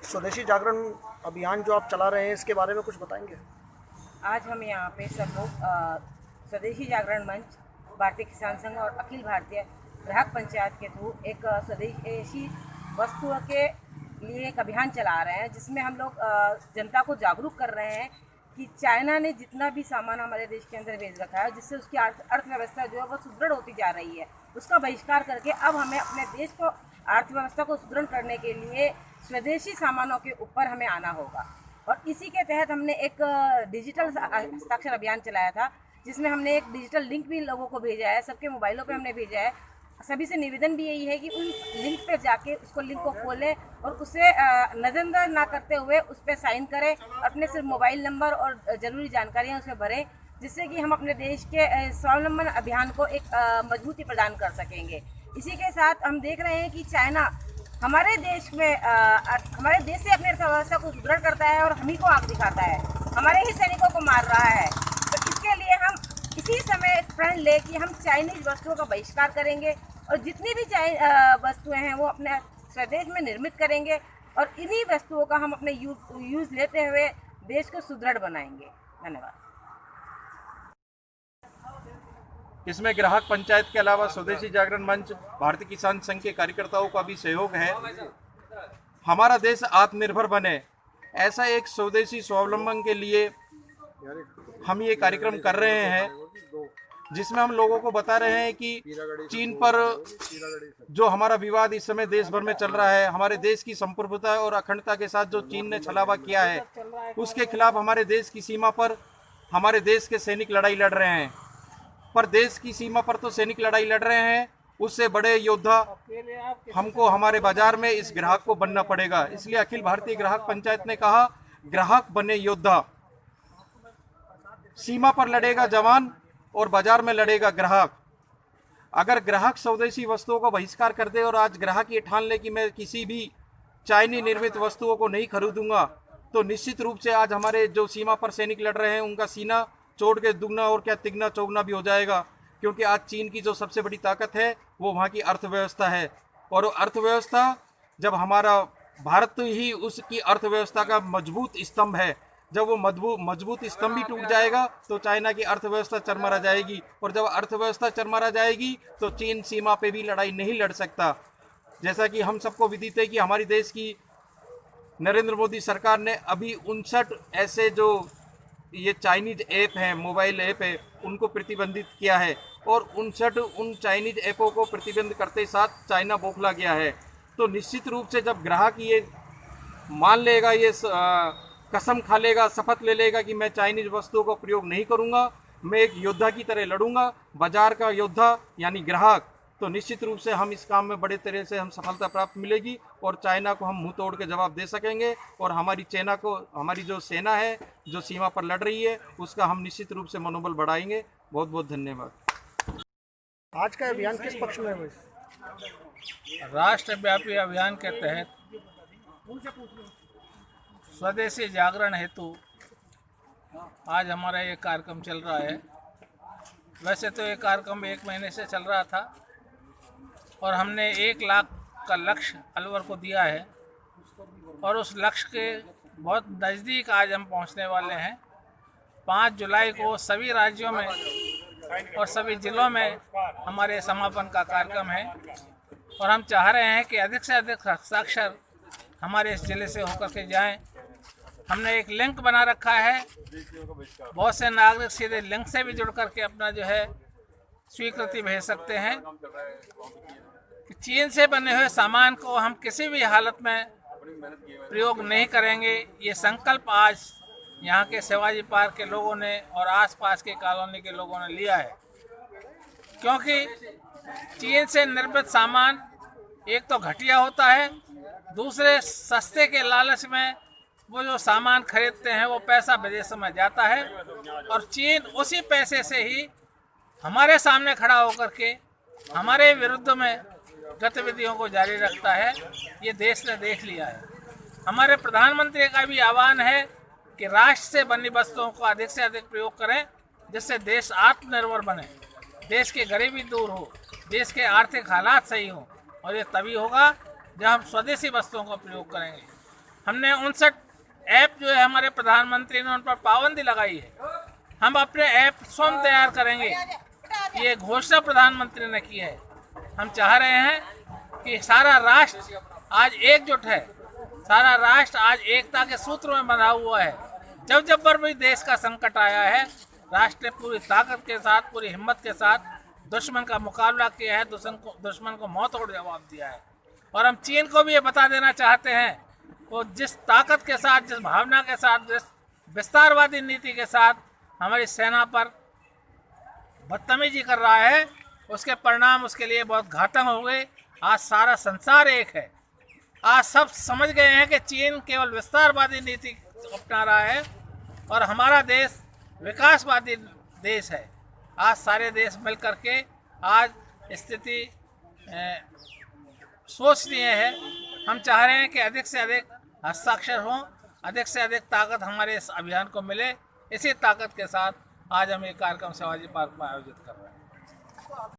स्वदेशी जागरण अभियान जो आप चला रहे हैं, इसके बारे में कुछ बताएंगे? आज हम यहाँ पे सब लोग स्वदेशी जागरण मंच, भारतीय किसान संघ और अखिल भारतीय ग्राहक पंचायत के थ्रू एक स्वदेशी वस्तुओं के लिए एक अभियान चला रहे हैं, जिसमें हम लोग जनता को जागरूक कर रहे हैं कि चाइना ने जितना भी सामान हमारे देश के अंदर भेज रखा है, जिससे उसकी अर्थव्यवस्था जो है वो सुदृढ़ होती जा रही है, उसका बहिष्कार करके अब हमें अपने देश को अर्थव्यवस्था को सुदृढ़ करने के लिए स्वदेशी सामानों के ऊपर हमें आना होगा। और इसी के तहत हमने एक डिजिटल हस्ताक्षर अभियान चलाया था, जिसमें हमने एक डिजिटल लिंक भी लोगों को भेजा है, सबके मोबाइलों पे हमने भेजा है। सभी से निवेदन भी यही है कि उन लिंक पे जाके उसको लिंक को खोलें और उसे नज़रअंदाज ना करते हुए उस पर साइन करें, अपने सिर्फ मोबाइल नंबर और ज़रूरी जानकारियाँ उसमें भरें, जिससे कि हम अपने देश के स्वावलंबन अभियान को एक मजबूती प्रदान कर सकेंगे। इसी के साथ हम देख रहे हैं कि चाइना हमारे देश से अपनी अर्थव्यवस्था को सुदृढ़ करता है और हम ही को आग दिखाता है, हमारे ही सैनिकों को मार रहा है। तो इसके लिए हम इसी समय प्रण ले कि हम चाइनीज वस्तुओं का बहिष्कार करेंगे और जितनी भी वस्तुएं हैं वो अपने स्वदेश में निर्मित करेंगे और इन्हीं वस्तुओं का हम अपने यूज लेते हुए देश को सुदृढ़ बनाएंगे। धन्यवाद। इसमें ग्राहक पंचायत के अलावा स्वदेशी जागरण मंच, भारतीय किसान संघ के कार्यकर्ताओं का भी सहयोग है। हमारा देश आत्मनिर्भर बने, ऐसा एक स्वदेशी स्वावलंबन के लिए हम ये कार्यक्रम कर रहे हैं, जिसमें हम लोगों को बता रहे हैं कि चीन पर जो हमारा विवाद इस समय देश भर में चल रहा है, हमारे देश की संप्रभुता और अखंडता के साथ जो चीन ने छलावा किया है, उसके खिलाफ हमारे देश की सीमा पर हमारे देश के सैनिक लड़ाई लड़ रहे हैं। पर देश की सीमा पर तो सैनिक लड़ाई लड़ रहे हैं, उससे बड़े योद्धा हमको हमारे बाजार में इस ग्राहक को बनना पड़ेगा। इसलिए अखिल भारतीय ग्राहक पंचायत ने कहा, ग्राहक बने योद्धा। सीमा पर लड़ेगा जवान और बाजार में लड़ेगा ग्राहक। अगर ग्राहक स्वदेशी वस्तुओं को बहिष्कार कर दे और आज ग्राहक ये ठान ले कि मैं किसी भी चाइनी निर्मित वस्तुओं को नहीं खरीदूंगा, तो निश्चित रूप से आज हमारे जो सीमा पर सैनिक लड़ रहे हैं उनका सीना चोट के दुगना और क्या तिगना चौगना भी हो जाएगा। क्योंकि आज चीन की जो सबसे बड़ी ताकत है वो वहाँ की अर्थव्यवस्था है, और अर्थव्यवस्था जब हमारा भारत ही उसकी अर्थव्यवस्था का मजबूत स्तंभ है, जब वो मजबूत स्तंभ भी टूट जाएगा तो चाइना की अर्थव्यवस्था चरमरा जाएगी, और जब अर्थव्यवस्था चरमरा जाएगी तो चीन सीमा पे भी लड़ाई नहीं लड़ सकता। जैसा कि हम सबको विदित है कि हमारी देश की नरेंद्र मोदी सरकार ने अभी 59 ऐसे जो ये चाइनीज ऐप हैं, मोबाइल ऐप है, उनको प्रतिबंधित किया है, और 59 उन चाइनीज ऐपों को प्रतिबंध करते साथ चाइना बौखला गया है। तो निश्चित रूप से जब ग्राहक ये मान लेगा, ये कसम खा लेगा, शपथ ले लेगा कि मैं चाइनीज वस्तुओं का प्रयोग नहीं करूंगा, मैं एक योद्धा की तरह लड़ूंगा, बाजार का योद्धा यानी ग्राहक, तो निश्चित रूप से हम इस काम में बड़े तरह से हम सफलता प्राप्त मिलेगी और चाइना को हम मुंह तोड़ के जवाब दे सकेंगे। और हमारी जो सेना है जो सीमा पर लड़ रही है, उसका हम निश्चित रूप से मनोबल बढ़ाएंगे। बहुत बहुत धन्यवाद। आज का अभियान किस पक्ष में है? राष्ट्रव्यापी अभियान के तहत स्वदेशी जागरण हेतु आज हमारा ये कार्यक्रम चल रहा है। वैसे तो ये कार्यक्रम 1 महीने से चल रहा था और हमने 1 लाख का लक्ष्य अलवर को दिया है, और उस लक्ष्य के बहुत नज़दीक आज हम पहुंचने वाले हैं। 5 जुलाई को सभी राज्यों में और सभी ज़िलों में हमारे समापन का कार्यक्रम है, और हम चाह रहे हैं कि अधिक से अधिक हस्ताक्षर हमारे इस ज़िले से होकर के जाएं। हमने एक लिंक बना रखा है, बहुत से नागरिक सीधे लिंक से भी जुड़ करके अपना जो है स्वीकृति भेज सकते हैं कि चीन से बने हुए सामान को हम किसी भी हालत में प्रयोग नहीं करेंगे। ये संकल्प आज यहाँ के शिवाजी पार्क के लोगों ने और आसपास के कॉलोनी के लोगों ने लिया है, क्योंकि चीन से निर्मित सामान एक तो घटिया होता है, दूसरे सस्ते के लालच में वो जो सामान खरीदते हैं वो पैसा विदेशों में जाता है, और चीन उसी पैसे से ही हमारे सामने खड़ा होकर के हमारे विरुद्ध में गतिविधियों को जारी रखता है। ये देश ने देख लिया है। हमारे प्रधानमंत्री का भी आह्वान है कि राष्ट्र से बनी वस्तुओं को अधिक से अधिक प्रयोग करें, जिससे देश आत्मनिर्भर बने, देश की गरीबी दूर हो, देश के आर्थिक हालात सही हों, और ये तभी होगा जब हम स्वदेशी वस्तुओं का प्रयोग करेंगे। हमने 59 ऐप जो है हमारे प्रधानमंत्री ने उन पर पाबंदी लगाई है। हम अपने ऐप स्वयं तैयार करेंगे, ये घोषणा प्रधानमंत्री ने की है। हम चाह रहे हैं कि सारा राष्ट्र आज एकजुट है, सारा राष्ट्र आज एकता के सूत्र में बंधा हुआ है। जब पर भी देश का संकट आया है, राष्ट्र ने पूरी ताकत के साथ, पूरी हिम्मत के साथ दुश्मन का मुकाबला किया है, दुश्मन को मुंह तोड़ जवाब दिया है। और हम चीन को भी ये बता देना चाहते हैं, वो जिस ताकत के साथ, जिस भावना के साथ, जिस विस्तारवादी नीति के साथ हमारी सेना पर बदतमीजी कर रहा है, उसके परिणाम उसके लिए बहुत घातक हो गए। आज सारा संसार एक है। आज सब समझ गए हैं कि चीन केवल विस्तारवादी नीति अपना रहा है और हमारा देश विकासवादी देश है। आज सारे देश मिल करके आज स्थिति सोच लिए हैं। हम चाह रहे हैं कि अधिक से अधिक हस्ताक्षर हों, अधिक से अधिक ताकत हमारे इस अभियान को मिले। इसी ताकत के साथ आज हम ये कार्यक्रम शिवाजी पार्क में आयोजित कर रहे हैं।